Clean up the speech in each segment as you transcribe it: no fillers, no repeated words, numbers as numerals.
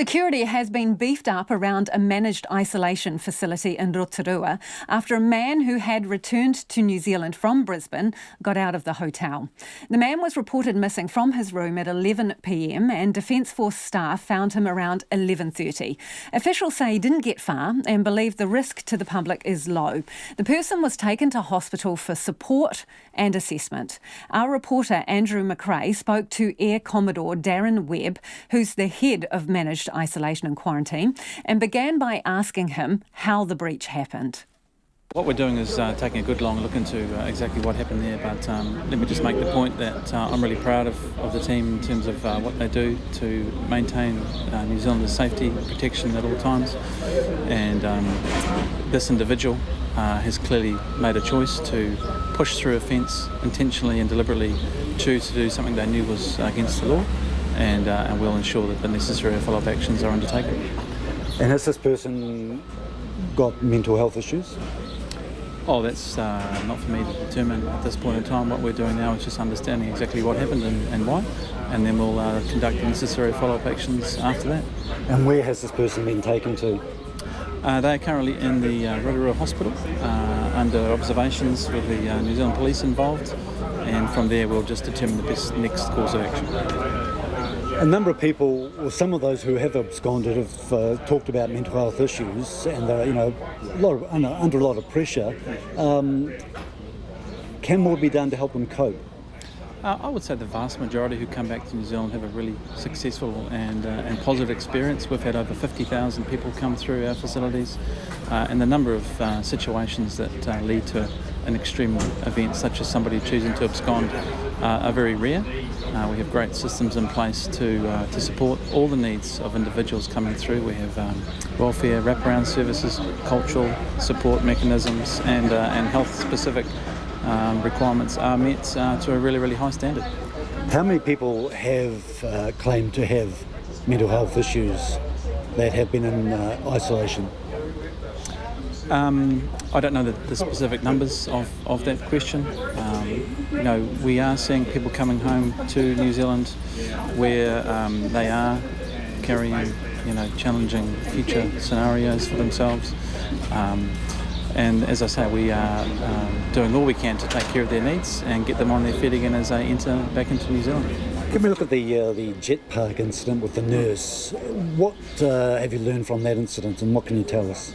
Security has been beefed up around a managed isolation facility in Rotorua after a man who had returned to New Zealand from Brisbane got out of the hotel. The man was reported missing from his room at 11 p.m. and Defence Force staff found him around 11:30. Officials say he didn't get far and believe the risk to the public is low. The person was taken to hospital for support and assessment. Our reporter Andrew McRae spoke to Air Commodore Darryn Webb, who's the head of managed isolation and quarantine, and began by asking him how the breach happened. What we're doing is taking a good long look into exactly what happened there, but let me just make the point that I'm really proud of the team in terms of what they do to maintain New Zealanders' safety and protection at all times. And this individual has clearly made a choice to push through a fence, intentionally and deliberately choose to do something they knew was against the law, and we'll ensure that the necessary follow-up actions are undertaken. And has this person got mental health issues? Oh, that's not for me to determine at this point in time. What we're doing now is just understanding exactly what happened and why, and then we'll conduct the necessary follow-up actions after that. And where has this person been taken to? They are currently in the Rotorua hospital under observations with the New Zealand Police involved, and from there we'll just determine the best next course of action. A number of people, or some of those who have absconded, have talked about mental health issues, and they're under a lot of pressure. Can more be done to help them cope? I would say the vast majority who come back to New Zealand have a really successful and positive experience. We've had over 50,000 people come through our facilities, and the number of situations that lead to an extreme event, such as somebody choosing to abscond, are very rare. We have great systems in place to support all the needs of individuals coming through. We have welfare, wraparound services, cultural support mechanisms, and health-specific requirements are met to a really, really high standard. How many people have claimed to have mental health issues that have been in isolation? I don't know the specific numbers of that question. We are seeing people coming home to New Zealand where they are carrying, challenging future scenarios for themselves. And as I say, we are doing all we can to take care of their needs and get them on their feet again as they enter back into New Zealand. Can we look at the jet park incident with the nurse? What have you learned from that incident, and what can you tell us?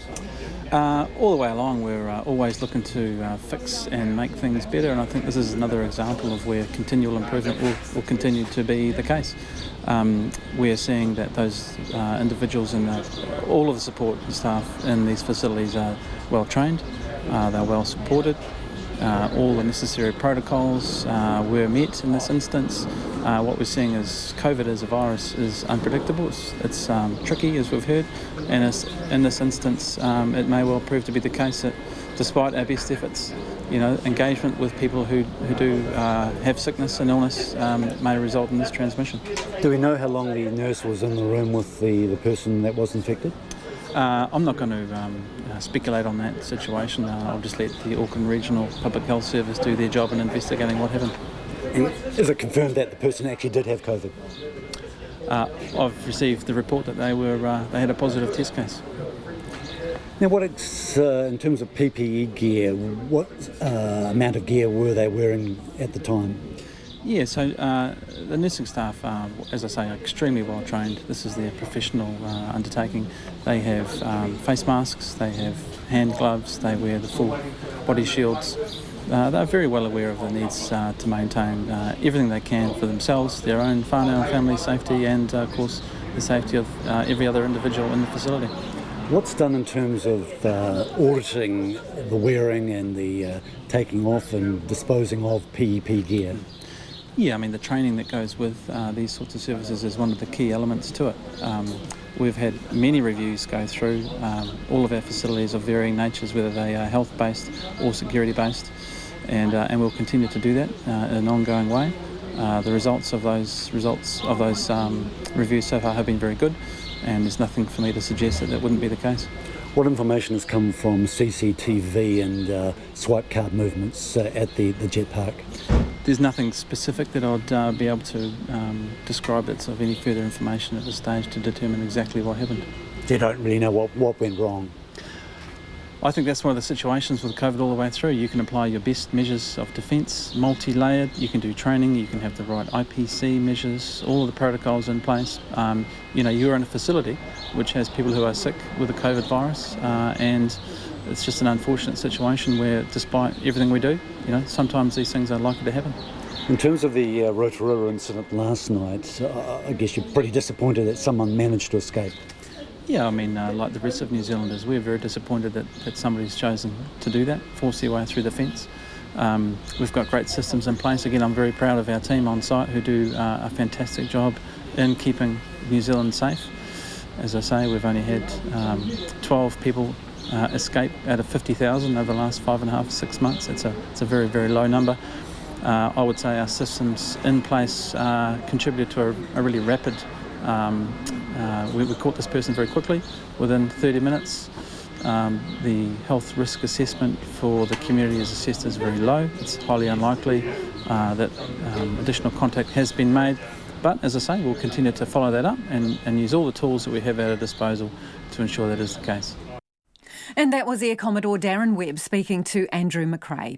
All the way along, we're always looking to fix and make things better, and I think this is another example of where continual improvement will continue to be the case. We're seeing that those individuals and all of the support staff in these facilities are well trained, they're well supported, all the necessary protocols were met in this instance. What we're seeing is COVID as a virus is unpredictable, it's tricky, as we've heard, and in this instance it may well prove to be the case that despite our best efforts, engagement with people who do have sickness and illness may result in this transmission. Do we know how long the nurse was in the room with the person that was infected? I'm not going to speculate on that situation. I'll just let the Auckland Regional Public Health Service do their job in investigating what happened. And is it confirmed that the person actually did have COVID? I've received the report that they had a positive test case. Now, in terms of PPE gear, what amount of gear were they wearing at the time? Yeah, so the nursing staff are, as I say, extremely well trained. This is their professional undertaking. They have face masks, they have hand gloves, they wear the full body shields. They're very well aware of the needs to maintain everything they can for themselves, their own whānau and family safety, and of course the safety of every other individual in the facility. What's done in terms of auditing the wearing and the taking off and disposing of PEP gear? Yeah, the training that goes with these sorts of services is one of the key elements to it. We've had many reviews go through all of our facilities of varying natures, whether they are health-based or security-based, and we'll continue to do that in an ongoing way. The results of those reviews so far have been very good, and there's nothing for me to suggest that wouldn't be the case. What information has come from CCTV and swipe card movements at the jet park? There's nothing specific that I'd be able to describe that's of any further information at this stage to determine exactly what happened. You don't really know what went wrong? I think that's one of the situations with COVID all the way through. You can apply your best measures of defence, multi-layered, you can do training, you can have the right IPC measures, all of the protocols in place. You're in a facility which has people who are sick with the COVID virus, and it's just an unfortunate situation where, despite everything we do, sometimes these things are likely to happen. In terms of the Rotorua incident last night, I guess you're pretty disappointed that someone managed to escape. Yeah, like the rest of New Zealanders, we're very disappointed that somebody's chosen to do that, force their way through the fence. We've got great systems in place. Again, I'm very proud of our team on site who do a fantastic job in keeping New Zealand safe. As I say, we've only had 12 people escape out of 50,000 over the last 5.5-6 months. It's a very, very low number. I would say our systems in place contributed to a really rapid we caught this person very quickly, within 30 minutes. The health risk assessment for the community is assessed as very low. It's highly unlikely that additional contact has been made. But as I say, we'll continue to follow that up and use all the tools that we have at our disposal to ensure that is the case. And that was Air Commodore Darryn Webb speaking to Andrew McRae.